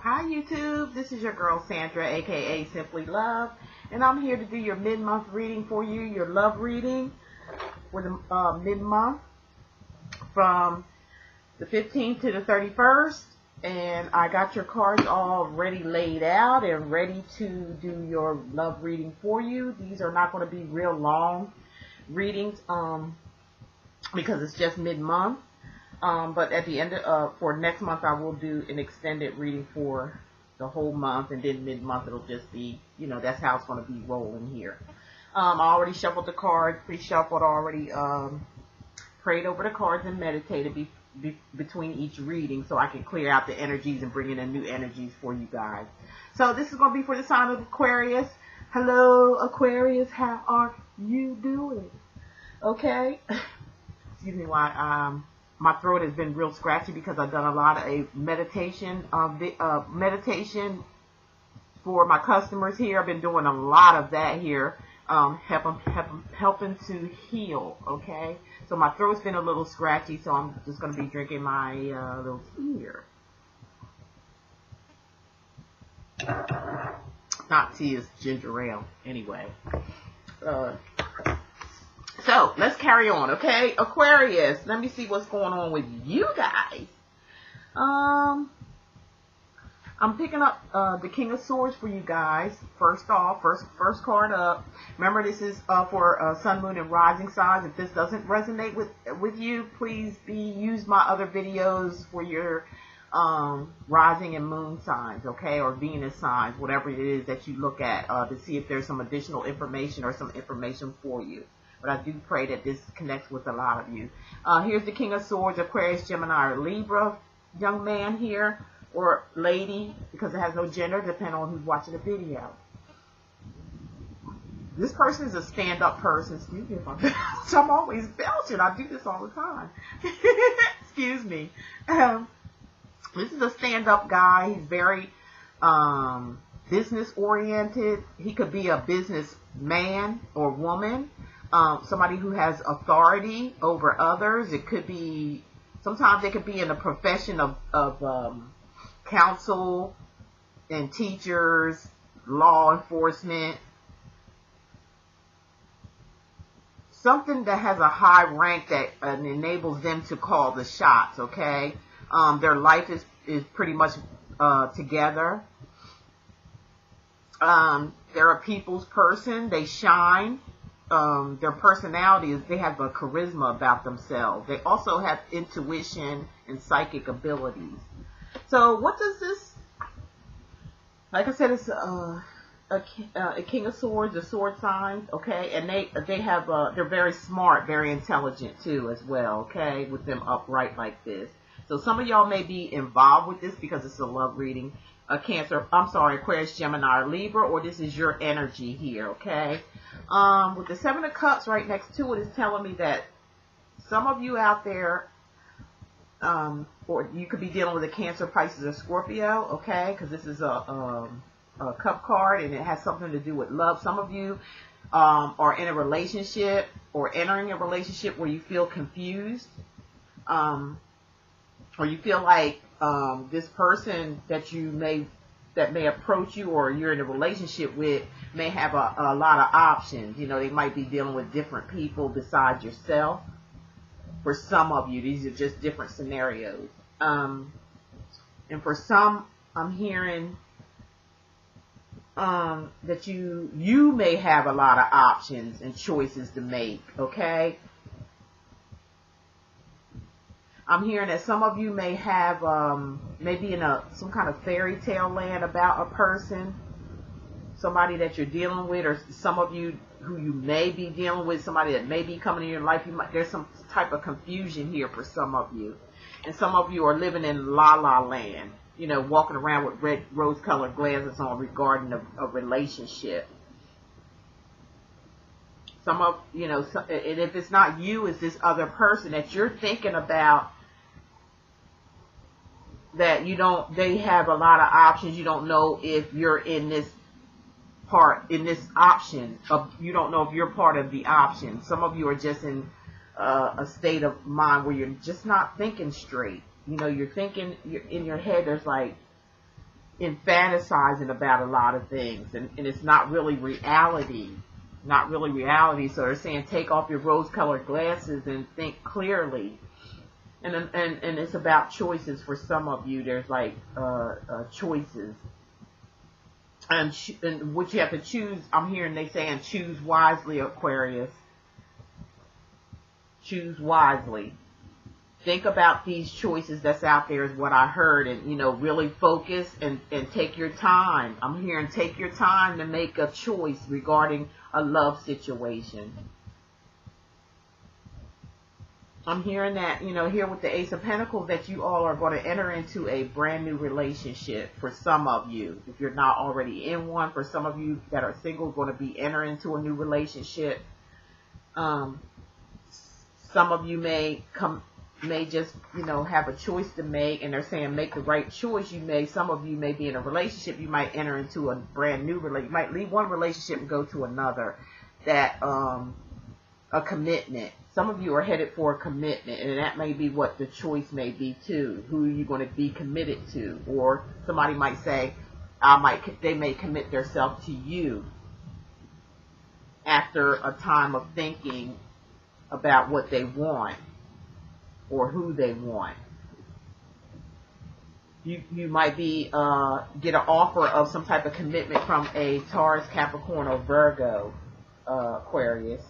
Hi YouTube, this is your girl Sandra, aka Simply Love, and I'm here to do your mid-month reading for you, your love reading for the mid-month from the 15th to the 31st, and I got your cards already laid out and ready to do your love reading for you. These are not going to be real long readings because it's just mid-month. But at the end for next month, I will do an extended reading for the whole month, and then mid-month it'll just be, that's how it's going to be rolling here. I already shuffled the cards, pre-shuffled already, prayed over the cards and meditated between each reading so I can clear out the energies and bring in new energies for you guys. So this is going to be for the sign of Aquarius. Hello, Aquarius. How are you doing? Okay. Excuse me while my throat has been real scratchy because I've done a lot of meditation for my customers here. I've been doing a lot of that here, helping to heal, okay? So my throat's been a little scratchy, so I'm just going to be drinking my little tea here. Not tea, it's ginger ale, anyway. So, let's carry on, okay? Aquarius, let me see what's going on with you guys. I'm picking up the King of Swords for you guys. First off, first card up. Remember, this is for Sun, Moon, and Rising signs. If this doesn't resonate with you, please use my other videos for your Rising and Moon signs, okay? Or Venus signs, whatever it is that you look at to see if there's some additional information or some information for you. But I do pray that this connects with a lot of you. Here's the King of Swords, Aquarius, Gemini, or Libra. Young man here, or lady, because it has no gender, depending on who's watching the video. This person is a stand-up person. Excuse me if I'm always belching. I do this all the time. Excuse me. This is a stand-up guy. He's very business-oriented. He could be a businessman or woman. Somebody who has authority over others. It could be, sometimes it could be in the profession of counsel and teachers, law enforcement. Something that has a high rank that enables them to call the shots, okay? Their life is pretty much together. They're a people's person. They shine. Their personality is, they have a charisma about themselves. They also have intuition and psychic abilities. So what does this, like I said, it's a King of Swords, a sword sign, okay? And they have, they're very smart, very intelligent too as well, okay? With them upright like this. So some of y'all may be involved with this because it's a love reading. Aquarius, Gemini, or Libra, or this is your energy here, okay? With the Seven of Cups right next to it is telling me that some of you out there, or you could be dealing with a Cancer, Pisces, or Scorpio, okay? Because this is a cup card and it has something to do with love. Some of you are in a relationship or entering a relationship where you feel confused, or you feel like this person that may approach you or you're in a relationship with may have a lot of options. They might be dealing with different people besides yourself. For some of you, these are just different scenarios. And for some, I'm hearing that you may have a lot of options and choices to make, okay? I'm hearing that some of you may have, maybe in some kind of fairy tale land about a person, somebody that you're dealing with, or some of you who you may be dealing with, somebody that may be coming in your life. There's some type of confusion here for some of you. And some of you are living in la-la land, walking around with red rose-colored glasses on regarding a relationship. Some of, and if it's not you, it's this other person that you're thinking about, that they have a lot of options. You don't know if you're in this option of, you don't know if you're part of the option. Some of you are just in a state of mind where you're just not thinking straight. You're thinking, in your head, there's like in fantasizing about a lot of things, and it's not really reality. Not really reality. So they're saying take off your rose-colored glasses and think clearly. And it's about choices for some of you. There's like choices. And what you have to choose, I'm hearing they saying choose wisely, Aquarius. Choose wisely. Think about these choices that's out there is what I heard, and really focus and take your time. I'm hearing take your time to make a choice regarding a love situation. I'm hearing that, here with the Ace of Pentacles, that you all are going to enter into a brand new relationship for some of you. If you're not already in one, for some of you that are single, going to be entering into a new relationship. Some of you may just, have a choice to make, and they're saying make the right choice. Some of you may be in a relationship. You might enter into a brand new relationship. You might leave one relationship and go to another. That, a commitment. Some of you are headed for a commitment, and that may be what the choice may be too. Who are you going to be committed to? Or somebody might say, they may commit themselves to you after a time of thinking about what they want or who they want. You might be get an offer of some type of commitment from a Taurus, Capricorn, or Virgo, Aquarius.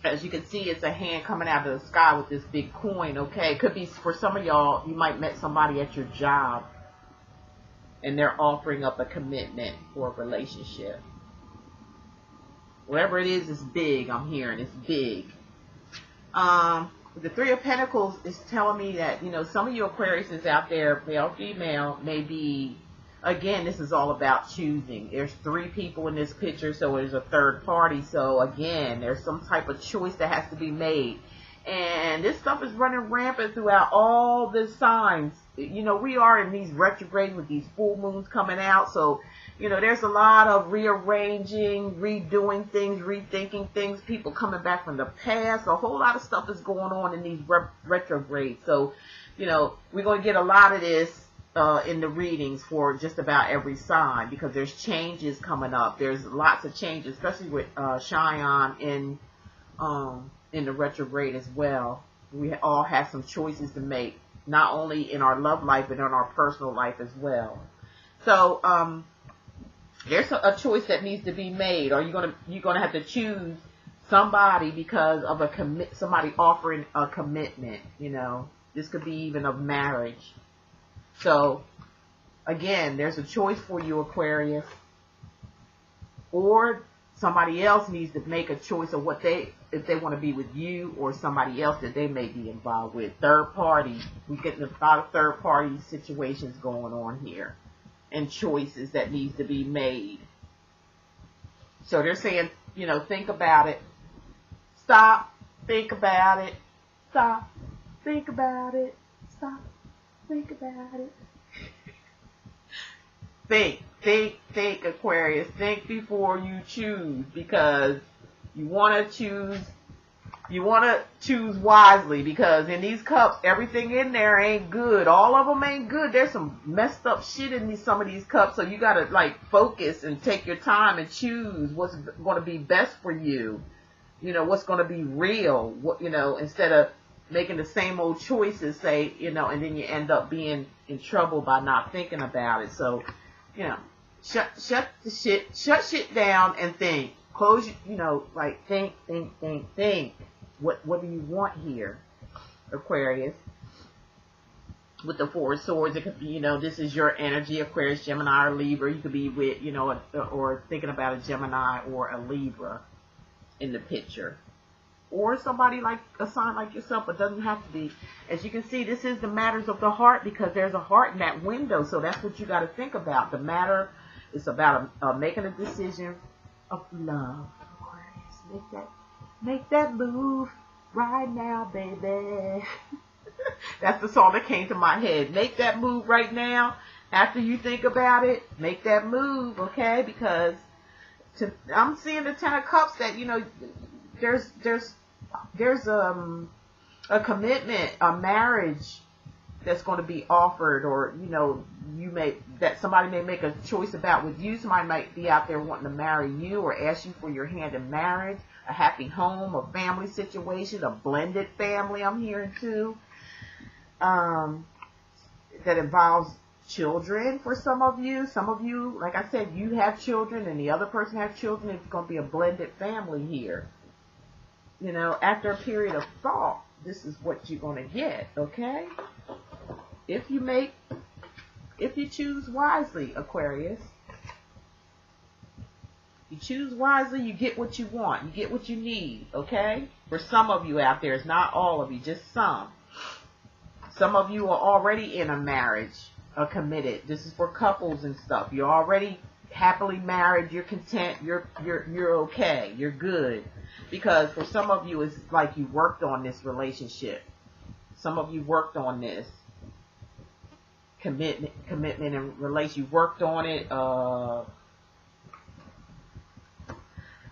As you can see, it's a hand coming out of the sky with this big coin, okay? It could be, for some of y'all, you might met somebody at your job, and they're offering up a commitment for a relationship. Whatever it is big, I'm hearing. It's big. The Three of Pentacles is telling me that, some of you Aquariuses out there, male, female, may be, again, this is all about choosing. There's 3 people in this picture, so there's a third party. So again, there's some type of choice that has to be made. And this stuff is running rampant throughout all the signs. We are in these retrogrades with these full moons coming out. So, there's a lot of rearranging, redoing things, rethinking things, people coming back from the past. A whole lot of stuff is going on in these retrogrades. So, we're going to get a lot of this in the readings for just about every sign, because there's changes coming up. There's lots of changes, especially with Cheyenne in the retrograde as well. We all have some choices to make, not only in our love life, but in our personal life as well. So there's a choice that needs to be made. Or you're gonna have to choose somebody because of somebody offering a commitment. This could be even of marriage. So, again, there's a choice for you, Aquarius. Or somebody else needs to make a choice of if they want to be with you or somebody else that they may be involved with. Third party. We're getting a lot of third party situations going on here. And choices that needs to be made. So they're saying, think about it. Stop. Think about it. Stop. Think about it. Stop. Think about it. Think, Aquarius. Think before you choose, because you want to choose wisely, because in these cups, everything in there ain't good. All of them ain't good. There's some messed up shit in some of these cups, so you got to focus and take your time and choose what's going to be best for you. What's going to be real, instead of making the same old choices, say, and then you end up being in trouble by not thinking about it. So, shut shit down and think. Close, think. What do you want here, Aquarius? With the 4 of Swords, it could be, this is your energy, Aquarius, Gemini, or Libra. You could be with, or thinking about a Gemini or a Libra in the picture. Or somebody like a sign like yourself, but doesn't have to be. As you can see, this is the matters of the heart, because there's a heart in that window. So that's what you got to think about. The matter is about making a decision of love. Aquarius, make that move right now, baby. That's the song that came to my head. Make that move right now. After you think about it, make that move, okay? Because I'm seeing the 10 of Cups that, there's a commitment, a marriage that's going to be offered, or that somebody may make a choice about with you. Somebody might be out there wanting to marry you or ask you for your hand in marriage. A happy home, a family situation, a blended family I'm hearing too. That involves children for some of you. Some of you, like I said, you have children and the other person has children. It's going to be a blended family here. After a period of thought, this is what you're going to get, okay? If you choose wisely, Aquarius. You choose wisely, you get what you want. You get what you need, okay? For some of you out there, it's not all of you, just some. Some of you are already in a marriage, are committed. This is for couples and stuff. You're already happily married. You're content. You're okay. You're good. Because for some of you, it's like you worked on this relationship. Some of you worked on this commitment and relation. You worked on it.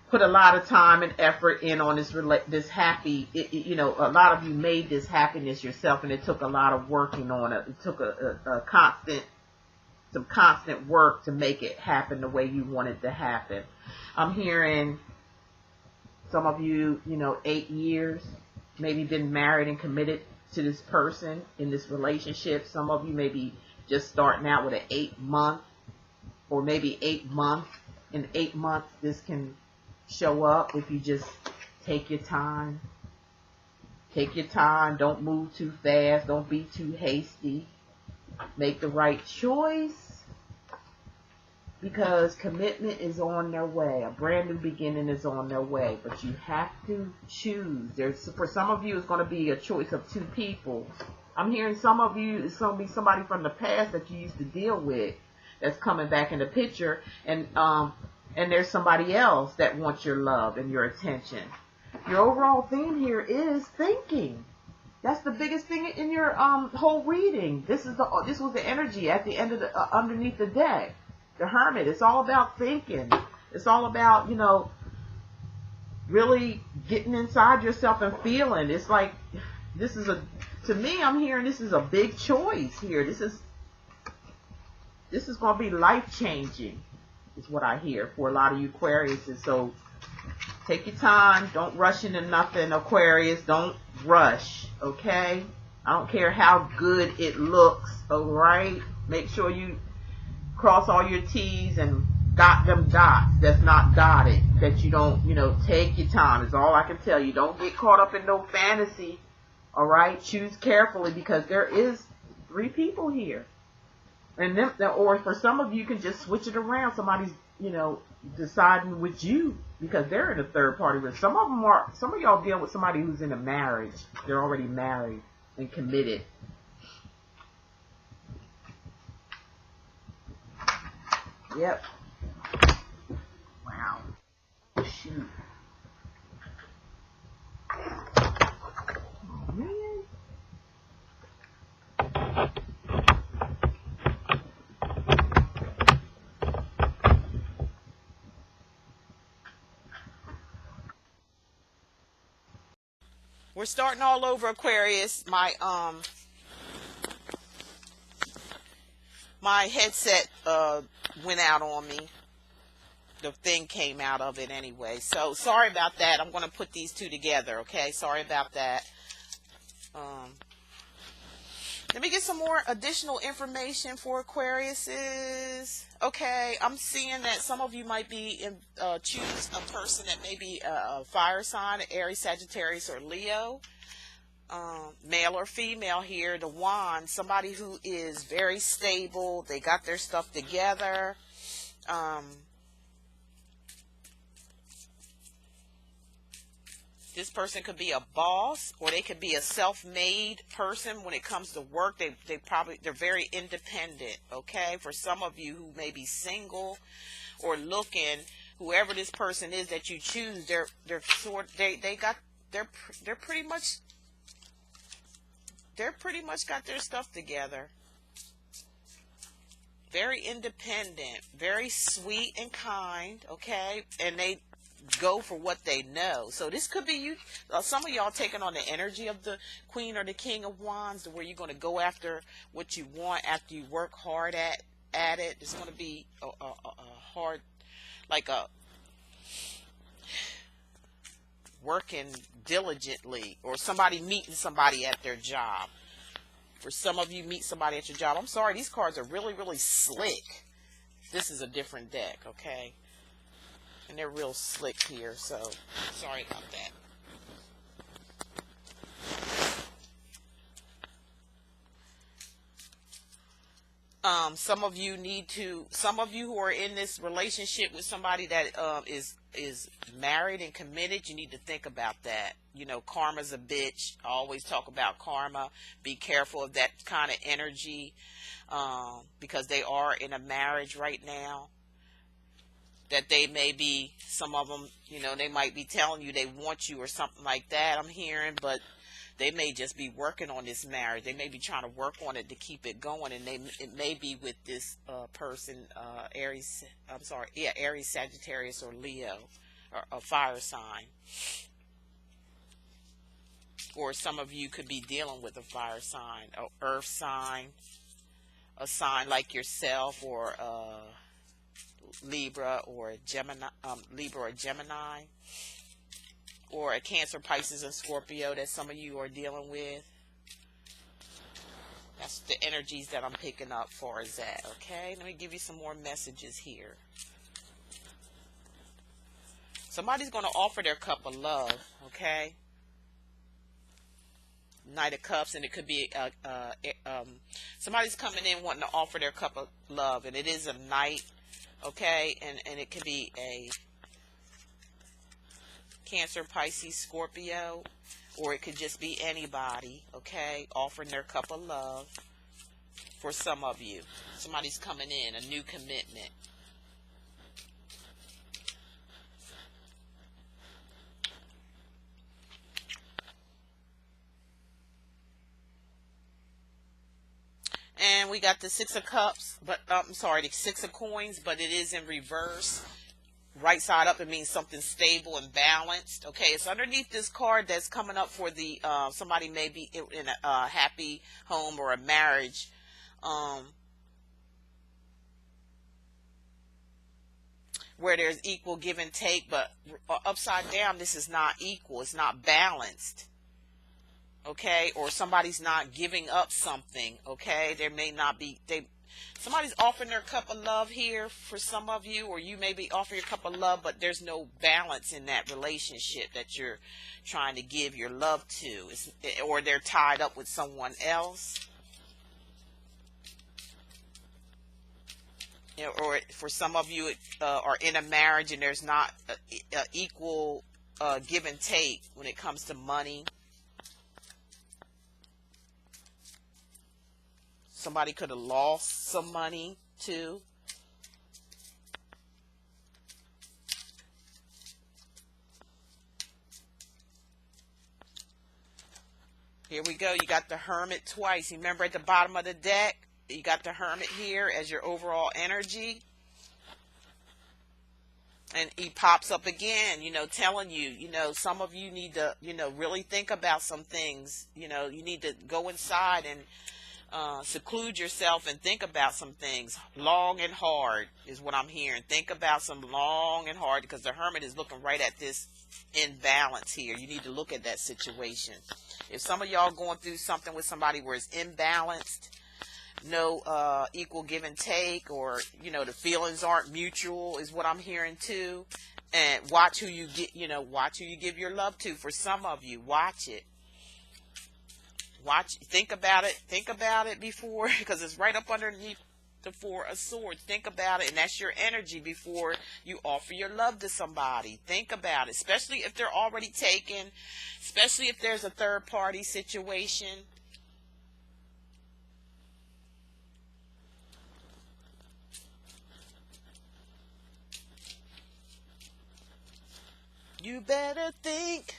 Put a lot of time and effort in on this happy, a lot of you made this happiness yourself, and it took a lot of working on it. It took some constant work to make it happen the way you want it to happen. I'm hearing some of you, 8 years, maybe been married and committed to this person in this relationship. Some of you may be just starting out with an 8-month, or maybe 8 months. In 8 months, this can show up if you just take your time. Take your time. Don't move too fast. Don't be too hasty. Make the right choice, because commitment is on their way. A brand new beginning is on their way, but you have to choose. For some of you, it's going to be a choice of 2 people. I'm hearing some of you, it's going to be somebody from the past that you used to deal with that's coming back in the picture, and there's somebody else that wants your love and your attention. Your overall theme here is thinking. That's the biggest thing in your whole reading. This was the energy at the end of the underneath the deck. The Hermit. It's all about thinking. It's all about, really getting inside yourself and feeling. It's like to me, I'm hearing this is a big choice here. This is going to be life-changing, is what I hear for a lot of you Aquarius. And so take your time. Don't rush into nothing, Aquarius. Don't rush, okay? I don't care how good it looks, all right? Make sure you cross all your T's and dot them dots that's not dotted, that you don't, take your time. Is all I can tell you. Don't get caught up in no fantasy, all right? Choose carefully, because there is 3 people here. And then, or for some of you, can just switch it around. Somebody's, deciding with you, because they're in a third party. But some of y'all deal with somebody who's in a marriage. They're already married and committed. Yep. Wow. Shoot. Oh, man. We're starting all over, Aquarius. My headset went out on me. The thing came out of it anyway. So sorry about that. I'm going to put these 2 together, okay? Sorry about that. Let me get some more additional information for Aquariuses. Okay, I'm seeing that some of you might be choose a person that may be a fire sign, Aries, Sagittarius, or Leo. Male or female here. The Wand, somebody who is very stable. They got their stuff together. This person could be a boss, or they could be a self-made person when it comes to work. They're very independent, okay? For some of you who may be single or looking, whoever this person is that you choose, they're pretty much got their stuff together. Very independent, very sweet and kind, okay? And go for what they know. So this could be you, some of y'all taking on the energy of the Queen or the King of Wands, to where you're going to go after what you want after you work hard at it. It's going to be a hard, like a working diligently, or somebody meeting somebody at their job. For some of you, meet somebody at your job. I'm sorry, these cards are really, really slick. This is a different deck, okay? And they're real slick here, so sorry about that. Some of you who are in this relationship with somebody that is married and committed, you need to think about that. You know, karma's a bitch. I always talk about karma. Be careful of that kind of energy, because they are in a marriage right now. That they may be, some of them, you know, they might be telling you they want you or something like that, I'm hearing, but they may just be working on this marriage. They may be trying to work on it to keep it going, and it may be with this person, Aries, Sagittarius, or Leo, or a fire sign. Or some of you could be dealing with a fire sign, an earth sign, a sign like yourself, or Libra or Gemini, or a Cancer, Pisces, and Scorpio that some of you are dealing with. That's the energies that I'm picking up for is that, okay? Let me give you some more messages here. Somebody's going to offer their cup of love, okay? Knight of Cups, and it could be somebody's coming in wanting to offer their cup of love, and it is a knight. Okay, and it could be a Cancer, Pisces, Scorpio, or it could just be anybody, okay, offering their cup of love for some of you. Somebody's coming in, a new commitment. And we got the Six of Cups, but I'm sorry, the Six of Coins, but it is in reverse. Right side up, it means something stable and balanced. Okay, it's underneath this card that's coming up for the somebody may be in a happy home or a marriage. Where there's equal give and take, but upside down, this is not equal. It's not balanced. Okay, or somebody's not giving up something. Okay, there may not be, somebody's offering their cup of love here for some of you, or you may be offering your cup of love, but there's no balance in that relationship that you're trying to give your love to, or they're tied up with someone else. You know, or for some of you are in a marriage and there's not a equal give and take when it comes to money. Somebody could have lost some money too. Here we go. You got the Hermit twice. You remember at the bottom of the deck, you got the Hermit here as your overall energy. And he pops up again, you know, telling you, you know, some of you need to, you know, really think about some things. You know, you need to go inside and seclude yourself and think about some things long and hard is what I'm hearing. Think about some long and hard, because the Hermit is looking right at this imbalance here. You need to look at that situation. If some of y'all going through something with somebody where it's imbalanced, no equal give and take, or you know, the feelings aren't mutual is what I'm hearing too. And watch who you get, you know, watch who you give your love to. For some of you, watch it. Think about it before, because it's right up underneath the Four of Swords. Think about it, and that's your energy before you offer your love to somebody. Think about it, especially if they're already taken, especially if there's a third party situation. You better think,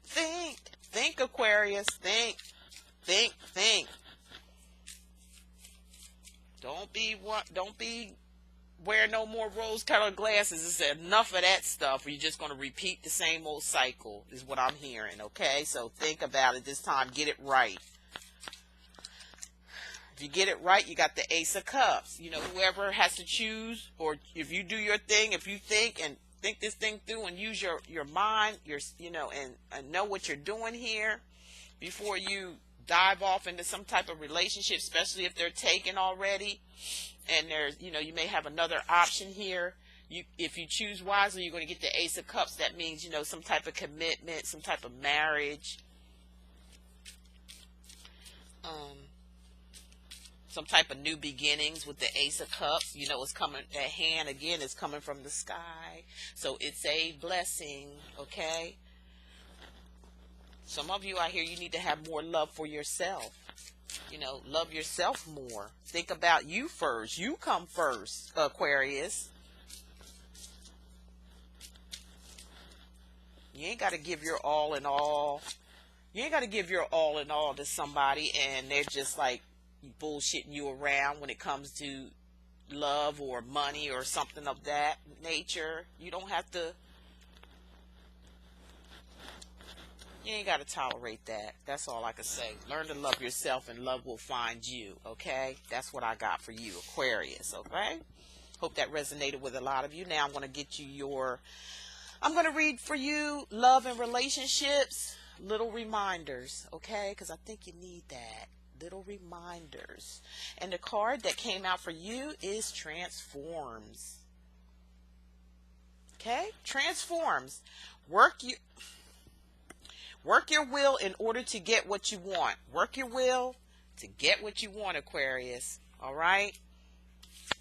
think, Aquarius, think. Don't be wear no more rose-colored glasses. It's enough of that stuff. Or you're just going to repeat the same old cycle is what I'm hearing, okay? So think about it this time. Get it right. If you get it right, you got the Ace of Cups. You know, whoever has to choose, or if you do your thing, if you think this thing through and use your mind, and know what you're doing here before you dive off into some type of relationship, especially if they're taken already, and there's, you may have another option here. If you choose wisely, you're going to get the Ace of Cups. That means, some type of commitment, some type of marriage, some type of new beginnings with the Ace of Cups. It's coming, that hand again is coming from the sky. So it's a blessing, okay? Some of you out here, you need to have more love for yourself. Love yourself more. Think about you first. You come first, Aquarius. You ain't got to give your all in all. You ain't got to give your all in all to somebody and they're just like bullshitting you around when it comes to love or money or something of that nature. You don't have to. You ain't got to tolerate that. That's all I can say. Learn to love yourself and love will find you, okay? That's what I got for you, Aquarius, okay? Hope that resonated with a lot of you. Now I'm going to get you I'm going to read for you love and relationships, little reminders, okay? Because I think you need that. Little reminders. And the card that came out for you is Transforms. Okay? Transforms. Work your will in order to get what you want. Work your will to get what you want, Aquarius. All right?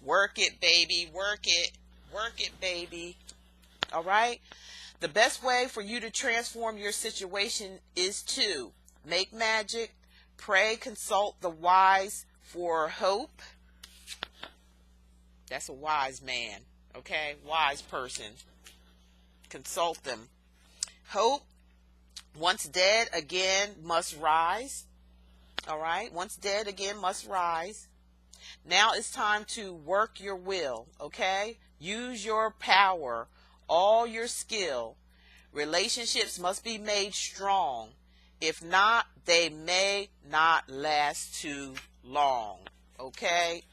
Work it, baby. Work it. Work it, baby. All right? The best way for you to transform your situation is to make magic, pray, consult the wise for hope. That's a wise man, okay? Wise person. Consult them. Hope. Once dead, again, must rise. All right? Once dead, again, must rise. Now it's time to work your will, okay? Use your power, all your skill. Relationships must be made strong. If not, they may not last too long, okay?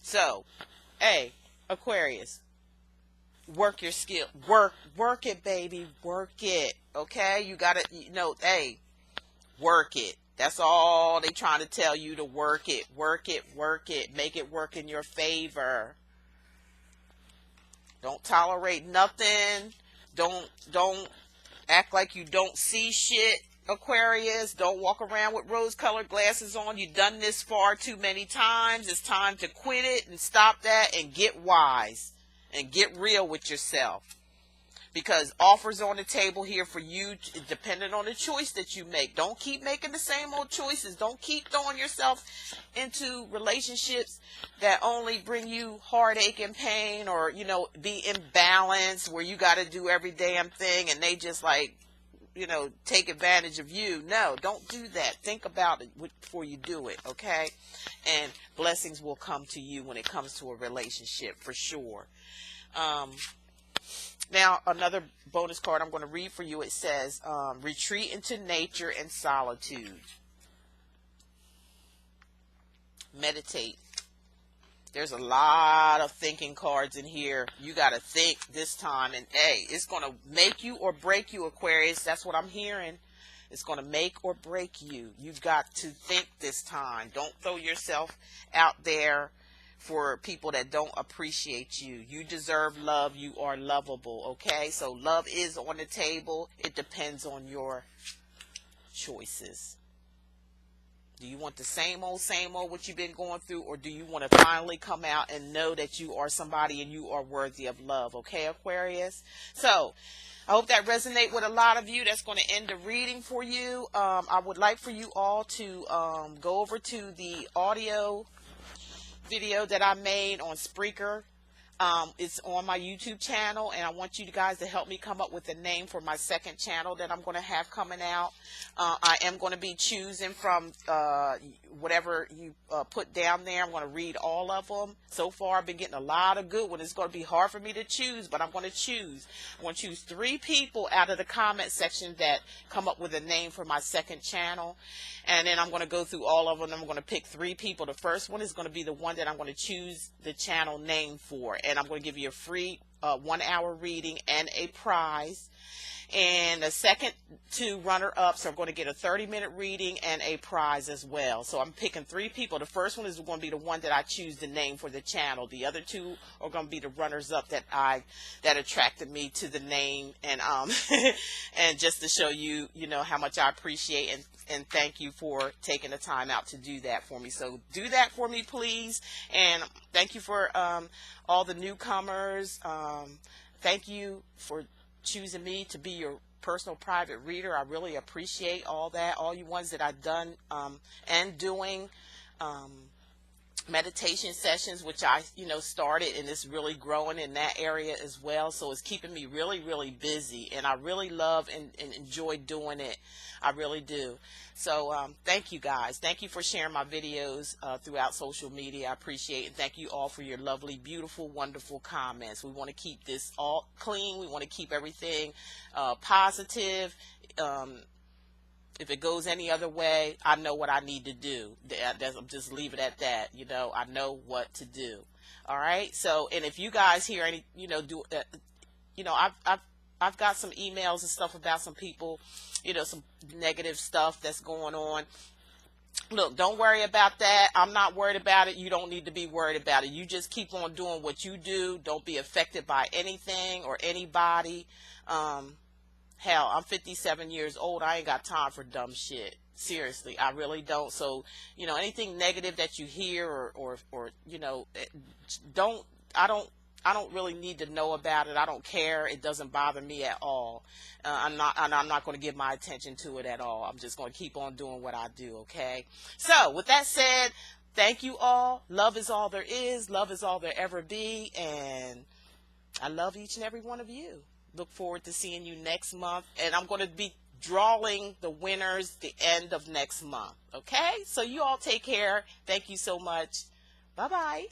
So, hey, Aquarius. Work your skill. Work it, baby. Work it. Okay? You gotta, hey, work it. That's all they trying to tell you, to work it. Work it. Work it. Make it work in your favor. Don't tolerate nothing. Don't act like you don't see shit, Aquarius. Don't walk around with rose-colored glasses on. You've done this far too many times. It's time to quit it and stop that and get wise. And get real with yourself. Because offers on the table here for you, depending on the choice that you make. Don't keep making the same old choices. Don't keep throwing yourself into relationships that only bring you heartache and pain, or, be imbalanced where you got to do every damn thing and they just like, take advantage of you. No, don't do that. Think about it before you do it, okay? And blessings will come to you when it comes to a relationship, for sure. Now, another bonus card I'm going to read for you. It says, retreat into nature and solitude. Meditate. There's a lot of thinking cards in here. You got to think this time. And, hey, it's going to make you or break you, Aquarius. That's what I'm hearing. It's going to make or break you. You've got to think this time. Don't throw yourself out there for people that don't appreciate you. You deserve love. You are lovable, okay? So love is on the table. It depends on your choices. Do you want the same old what you've been going through, or do you want to finally come out and know that you are somebody and you are worthy of love, okay, Aquarius? So I hope that resonates with a lot of you. That's going to end the reading for you. I would like for you all to go over to the audio video that I made on Spreaker. It's on my YouTube channel, and I want you guys to help me come up with a name for my second channel that I'm going to have coming out. I am going to be choosing from whatever you put down there. I'm going to read all of them. So far, I've been getting a lot of good ones. It's going to be hard for me to choose, but I'm going to choose. I'm going to choose 3 people out of the comment section that come up with a name for my second channel. And then I'm going to go through all of them. I'm going to pick 3 people. The first one is going to be the one that I'm going to choose the channel name for. And I'm going to give you a free 1-hour reading and a prize. And the second 2 runner-ups are going to get a 30-minute reading and a prize as well. So I'm picking 3 people. The first one is going to be the one that I choose the name for the channel. The other 2 are going to be the runners-up that attracted me to the name. And and just to show you, how much I appreciate and thank you for taking the time out to do that for me. So do that for me, please. And thank you for all the newcomers. Thank you for choosing me to be your personal private reader. I really appreciate all that, all you ones that I've done and doing meditation sessions, which I started, and it's really growing in that area as well. So it's keeping me really, really busy, and I really love and enjoy doing it. I really do. So thank you guys. Thank you for sharing my videos throughout social media. I appreciate it. Thank you all for your lovely, beautiful, wonderful comments. We want to keep this all clean. We want to keep everything positive. If it goes any other way, I know what I need to do. I'm just leave it at that. I know what to do. All right. So, and if you guys hear any, I've got some emails and stuff about some people, some negative stuff that's going on. Look, don't worry about that. I'm not worried about it. You don't need to be worried about it. You just keep on doing what you do. Don't be affected by anything or anybody. Hell, I'm 57 years old. I ain't got time for dumb shit. Seriously, I really don't. So, anything negative that you hear or I don't really need to know about it. I don't care. It doesn't bother me at all. I'm not going to give my attention to it at all. I'm just going to keep on doing what I do. Okay. So with that said, thank you all. Love is all there is. Love is all there ever be. And I love each and every one of you. Look forward to seeing you next month. And I'm going to be drawing the winners the end of next month. Okay. So you all take care. Thank you so much. Bye-bye.